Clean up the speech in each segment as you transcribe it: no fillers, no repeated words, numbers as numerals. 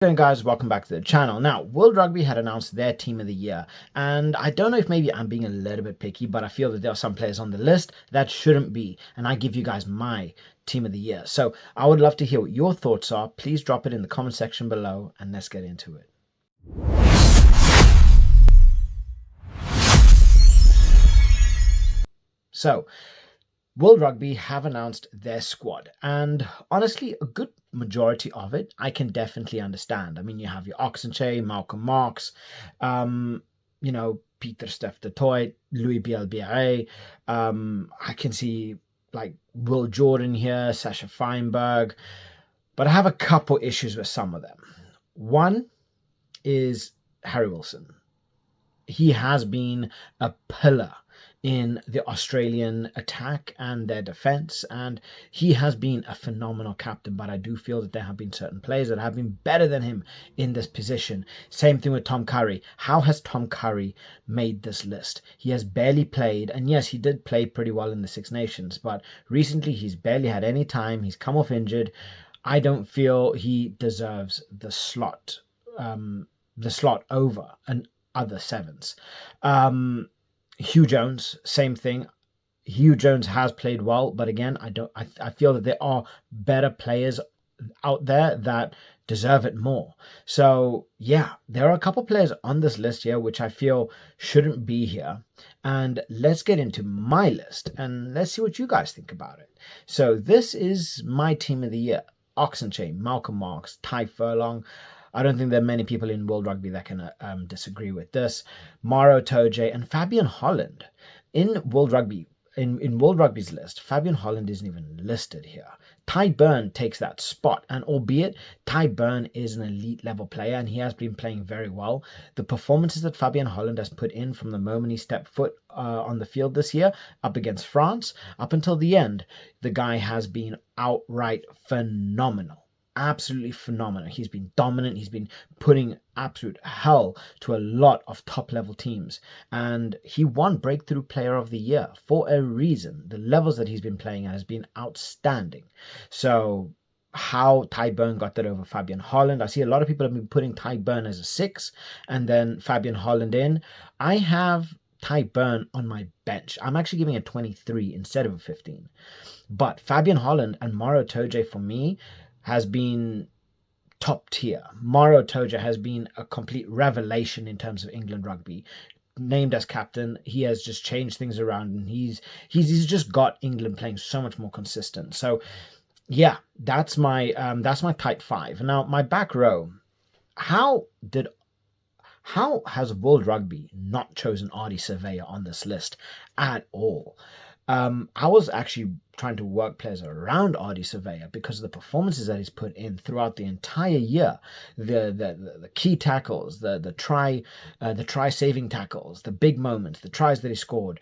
Hey guys, welcome back to the channel. Now, World Rugby had announced their team of the year, and I don't know if maybe I'm being a little bit picky, but I feel that there are some players on the list that shouldn't be, and I give you guys my team of the year. So I would love to hear what your thoughts are. Please drop it in the comment section below, and let's get into it. So, World Rugby have announced their squad, and honestly, a good majority of it I can definitely understand. I mean, you have your Oxenche, Malcolm Marx, Peter Steph de Toit, Louis Bielbiere. I can see like Will Jordan here, Sasha Feinberg, but I have a couple issues with some of them. One is Harry Wilson. He has been a pillar in the Australian attack and their defense, and he has been a phenomenal captain. But I do feel that there have been certain players that have been better than him in this position. Same thing with Tom Curry. How has Tom Curry made this list? He has barely played, and yes, he did play pretty well in the Six Nations, but recently he's barely had any time. He's come off injured. I don't feel he deserves the slot over an other sevens. Hugh Jones, same thing. Hugh Jones has played well, but again, I feel that there are better players out there that deserve it more. So yeah, there are a couple players on this list here which I feel shouldn't be here. And let's get into my list and let's see what you guys think about it. So this is my team of the year. Oxenchain, Malcolm Marx, Ty Furlong. I don't think there are many people in World Rugby that can disagree with this. Maro Toje and Fabian Holland. In World Rugby, in World Rugby's list, Fabian Holland isn't even listed here. Ty Burn takes that spot, and albeit Ty Burn is an elite level player and he has been playing very well, the performances that Fabian Holland has put in from the moment he stepped foot on the field this year up against France, up until the end, the guy has been outright phenomenal. Absolutely phenomenal. He's been dominant. He's been putting absolute hell to a lot of top level teams, and he won Breakthrough Player of the Year for a reason. The levels that he's been playing at has been outstanding. So how Ty Burn got that over Fabian Holland, I see a lot of people have been putting Ty Burn as a 6 and then Fabian Holland in. I have Ty Burn on my bench. I'm actually giving a 23 instead of a 15. But Fabian Holland and Maro Toje for me has been top tier. Maro Toja has been a complete revelation in terms of England rugby. Named as captain, he has just changed things around, and he's just got England playing so much more consistent. So yeah, that's my type 5. Now my back row. How has World Rugby not chosen Ardie Surveyor on this list at all? I was actually trying to work players around Ardie Surveyor because of the performances that he's put in throughout the entire year. The key tackles, the try saving tackles, the big moments, the tries that he scored.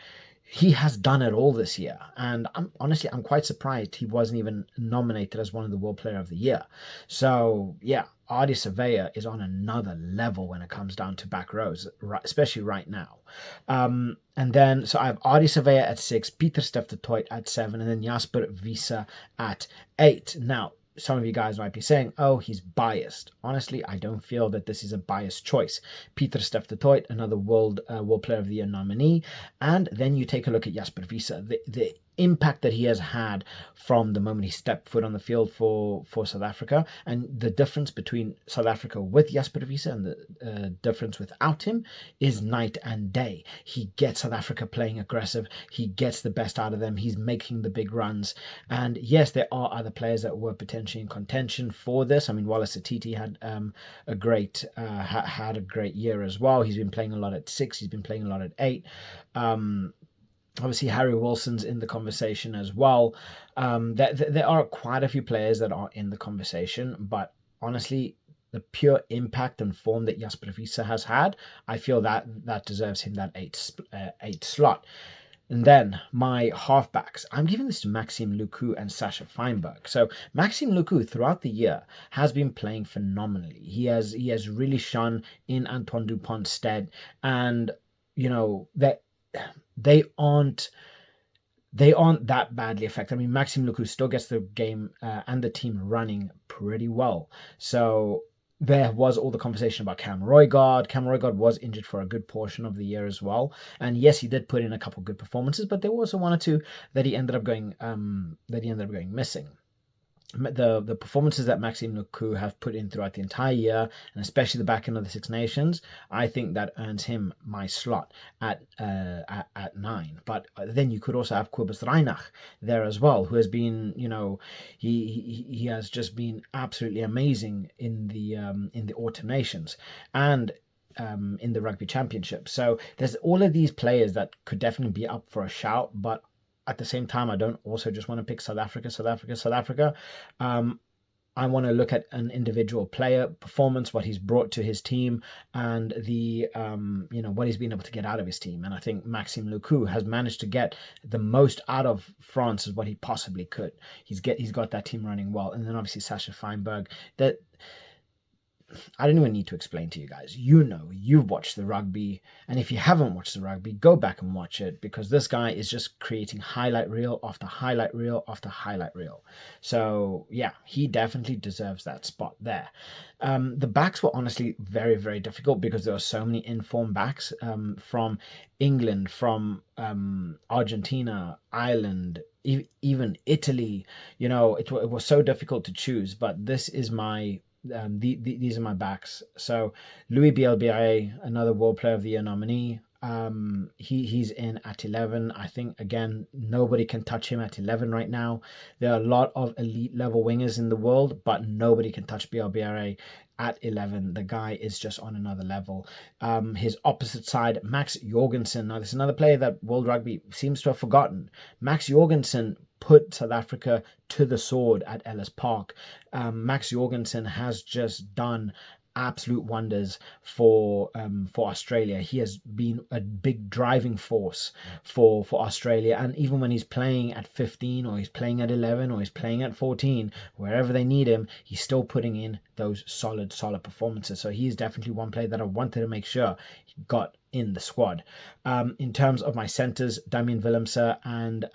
He has done it all this year, and I'm quite surprised he wasn't even nominated as one of the World Player of the Year. So yeah, Ardie Surveyor is on another level when it comes down to back rows, especially right now. And then so I have Ardie Surveyor at 6, Peter Steph de Toit at 7, and then Jasper Wiese at 8. Now, some of you guys might be saying, oh, he's biased. Honestly, I don't feel that this is a biased choice. Peter Steph de Toit, another World Player of the Year nominee. And then you take a look at Jasper Wiese. The impact that he has had from the moment he stepped foot on the field for South Africa, and the difference between South Africa with Jasper Wiese and the difference without him is night and day. He gets South Africa playing aggressive. He gets the best out of them. He's making the big runs. And yes, there are other players that were potentially in contention for this. I mean, Wallace Atiti had a great year as well. He's been playing a lot at 6. He's been playing a lot at 8. Obviously, Harry Wilson's in the conversation as well. There are quite a few players that are in the conversation, but honestly, the pure impact and form that Jasper Wiese has had, I feel that deserves him that 8 slot. And then my halfbacks, I'm giving this to Maxime Lucu and Sasha Feinberg. So Maxime Lucu throughout the year has been playing phenomenally. He has really shone in Antoine Dupont's stead, and you know that they aren't that badly affected. I mean, Maxime Lucu still gets the game and the team running pretty well. So there was all the conversation about Cam Roigard. Cam Roigard was injured for a good portion of the year as well, and yes, he did put in a couple good performances, but there were also one or two that he ended up going missing. The performances that Maxime Luku have put in throughout the entire year, and especially the back end of the Six Nations, I think that earns him my slot at 9. But then you could also have Kobus Reinach there as well, who has been, he has just been absolutely amazing in the Autumn Nations and in the Rugby Championship. So there's all of these players that could definitely be up for a shout, but at the same time, I don't also just want to pick South Africa. I want to look at an individual player performance, what he's brought to his team, and the what he's been able to get out of his team. And I think Maxime Luku has managed to get the most out of France as what he possibly could. He's got that team running well, and then obviously Sasha Feinberg. That I don't even need to explain to you guys. You've watched the rugby, and if you haven't watched the rugby, go back and watch it, because this guy is just creating highlight reel after highlight reel after highlight reel. So yeah, he definitely deserves that spot there. The backs were honestly very, very difficult because there were so many informed backs from England, from Argentina, Ireland, even Italy. It was so difficult to choose, but this is my these are my backs. So Louis Bielbiaé, another World Player of the Year nominee. He's in at 11. I think again nobody can touch him at 11 right now. There are a lot of elite level wingers in the world, but nobody can touch Bielbiaé at 11. The guy is just on another level. His opposite side, Max Jorgensen. Now, this is another player that World Rugby seems to have forgotten. Max Jorgensen put South Africa to the sword at Ellis Park. Max Jorgensen has just done absolute wonders for Australia. He has been a big driving force for Australia, and even when he's playing at 15 or he's playing at 11 or he's playing at 14, wherever they need him, he's still putting in those solid performances. So he is definitely one player that I wanted to make sure he got in the squad. In terms of my centers, Damian Willemse and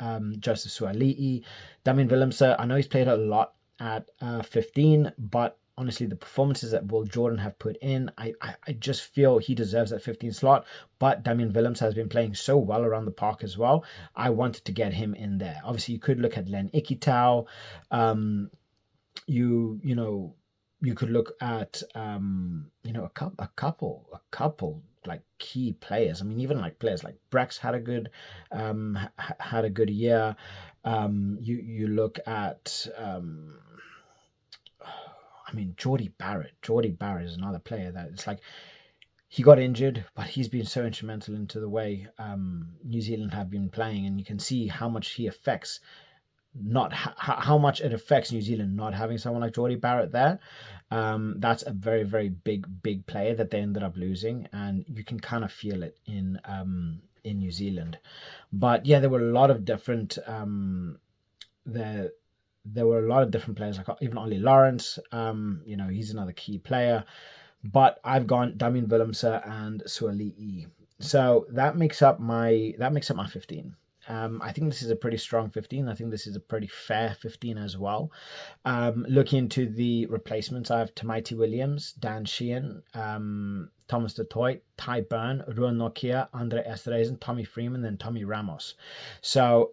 Joseph Suali'i. Damian Willemse, I know he's played a lot at 15, but honestly, the performances that Will Jordan have put in, I just feel he deserves that 15 slot. But Damian Willemse has been playing so well around the park as well. I wanted to get him in there. Obviously, you could look at Len Ikitau. You could look at a couple like key players. I mean, even like players like Brex had a good year. You look at Geordie Barrett. Geordie Barrett is another player that it's like he got injured, but he's been so instrumental into the way New Zealand have been playing, and you can see how much he affects how much it affects New Zealand not having someone like Geordie Barrett there. That's a very, very big player that they ended up losing, and you can kind of feel it in New Zealand. But yeah, there were a lot of different there were a lot of different players, like even Ollie Lawrence. He's another key player. But I've gone Damian Willemse and Suali'i. So that makes up my 15. I think this is a pretty strong 15. I think this is a pretty fair 15 as well. Looking into the replacements, I have Tamaiti Williams, Dan Sheehan, Thomas du Toit, Ty Byrne, Ruan Nokia, Andre Esterhuizen, Tommy Freeman, and Tommy Ramos. So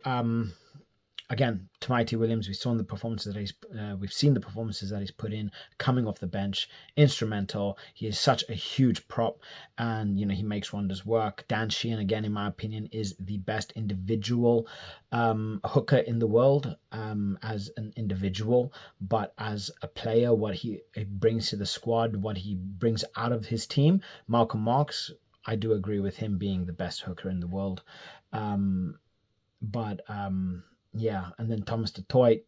again, Tamaiti Williams, we've seen the performances that he's put in coming off the bench, instrumental. He is such a huge prop, and he makes wonders work. Dan Sheehan, again, in my opinion, is the best individual hooker in the world as an individual, but as a player, what he brings to the squad, what he brings out of his team. Malcolm Marx, I do agree with him being the best hooker in the world, yeah, and then Thomas du Toit,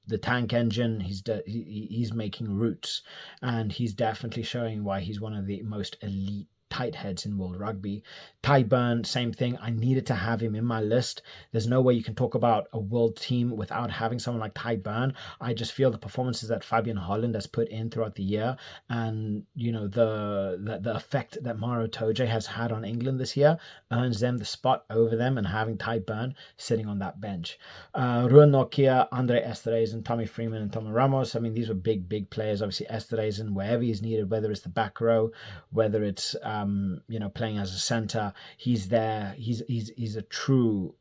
the tank engine, he's making roots, and he's definitely showing why he's one of the most elite tight heads in World Rugby. Ty Burn, same thing. I needed to have him in my list. There's no way you can talk about a world team without having someone like Ty Burn. I just feel the performances that Fabian Holland has put in throughout the year, and the effect that Maro Toje has had on England this year earns them the spot over them, and having Ty Burn sitting on that bench. Ruan Nokia, Andre Esterhuizen, Tommy Freeman, and Tomo Ramos. I mean, these were big players. Obviously, Esterhuizen, wherever he's needed, whether it's the back row, whether it's playing as a center, he's there. He's a true,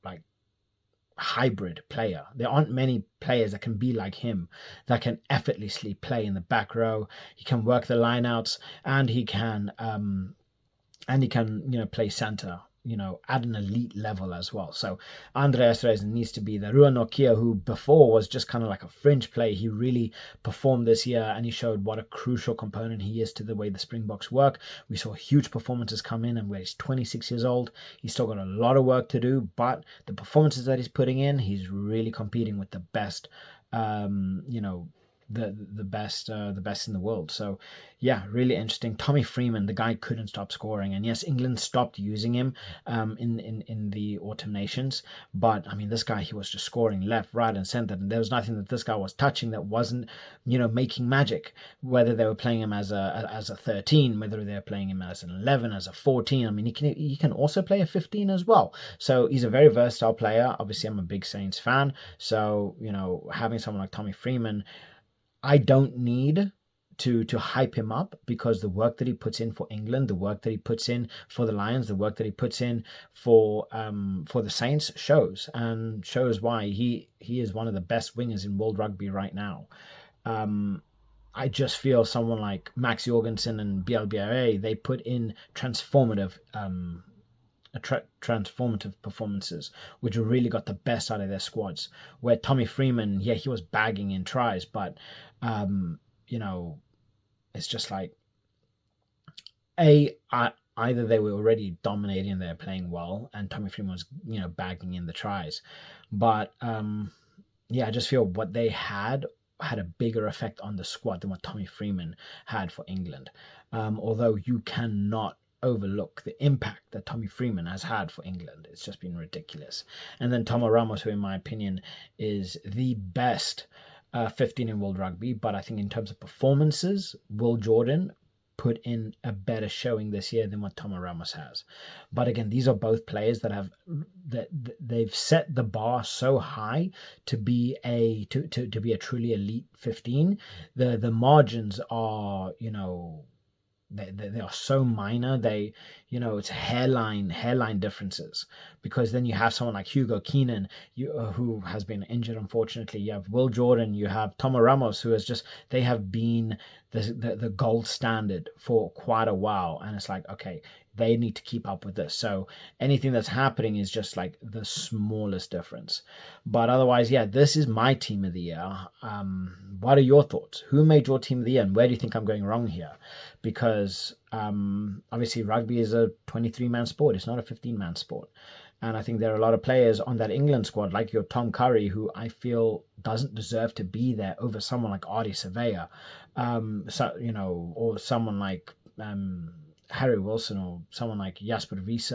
like, hybrid player. There aren't many players that can be like him, that can effortlessly play in the back row. He can work the lineouts, and he can play center, at an elite level as well. So Andre Esterhuizen needs to be there. Ruan Nokia, who before was just kind of like a fringe play, he really performed this year, and he showed what a crucial component he is to the way the Springboks work. We saw huge performances come in, and where he's 26 years old, he's still got a lot of work to do, but the performances that he's putting in, he's really competing with the best, the best in the world. So yeah, really interesting. Tommy Freeman, the guy couldn't stop scoring, and yes, England stopped using him in the Autumn Nations, but I mean, this guy, he was just scoring left, right, and center, and there was nothing that this guy was touching that wasn't making magic. Whether they were playing him as a 13, whether they were playing him as an 11, as a 14, I mean, he can also play a 15 as well. So he's a very versatile player. Obviously, I'm a big Saints fan, so having someone like Tommy Freeman, I don't need to hype him up, because the work that he puts in for England, the work that he puts in for the Lions, the work that he puts in for the Saints shows why he is one of the best wingers in World Rugby right now. I just feel someone like Max Jorgensen and BLBRA, they put in transformative performances, which really got the best out of their squads. Where Tommy Freeman, yeah, he was bagging in tries, but it's just like, either they were already dominating and they're playing well, and Tommy Freeman was bagging in the tries, but I just feel what they had a bigger effect on the squad than what Tommy Freeman had for England. Although you cannot overlook the impact that Tommy Freeman has had for England. It's just been ridiculous. And then Tomo Ramos, who in my opinion is the best 15 in World Rugby, but I think in terms of performances, Will Jordan put in a better showing this year than what Tomo Ramos has. But again, these are both players that they've set the bar so high to be a truly elite 15. The margins are they are so minor. It's hairline differences, because then you have someone like Hugo Keenan, who has been injured, unfortunately. You have Will Jordan, you have Tomo Ramos, who they have been the gold standard for quite a while, and it's like, okay, they need to keep up with this. So anything that's happening is just like the smallest difference. But otherwise, yeah, this is my team of the year. What are your thoughts? Who made your team of the year, and where do you think I'm going wrong here? Because obviously rugby is a 23-man sport. It's not a 15-man sport. And I think there are a lot of players on that England squad, like your Tom Curry, who I feel doesn't deserve to be there over someone like Ardie Savea, or someone like Harry Wilson, or someone like Jasper Wiese,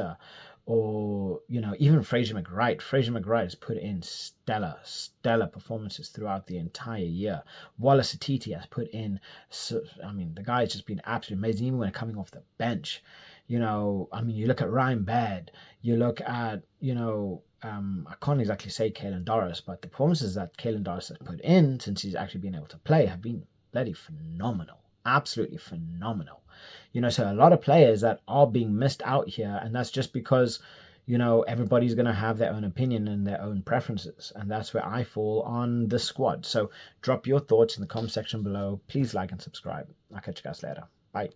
or even Fraser McWright. Fraser McWright has put in stellar performances throughout the entire year. Wallace Atiti has put in, the guy's just been absolutely amazing, even when coming off the bench. You look at Ryan Baird, you look at I can't exactly say Caelan Doris, but the performances that Caelan Doris has put in since he's actually been able to play have been bloody phenomenal. Absolutely phenomenal. So a lot of players that are being missed out here, and that's just because everybody's going to have their own opinion and their own preferences, and that's where I fall on this squad. So drop your thoughts in the comment section below. Please like and subscribe. I'll catch you guys later. Bye.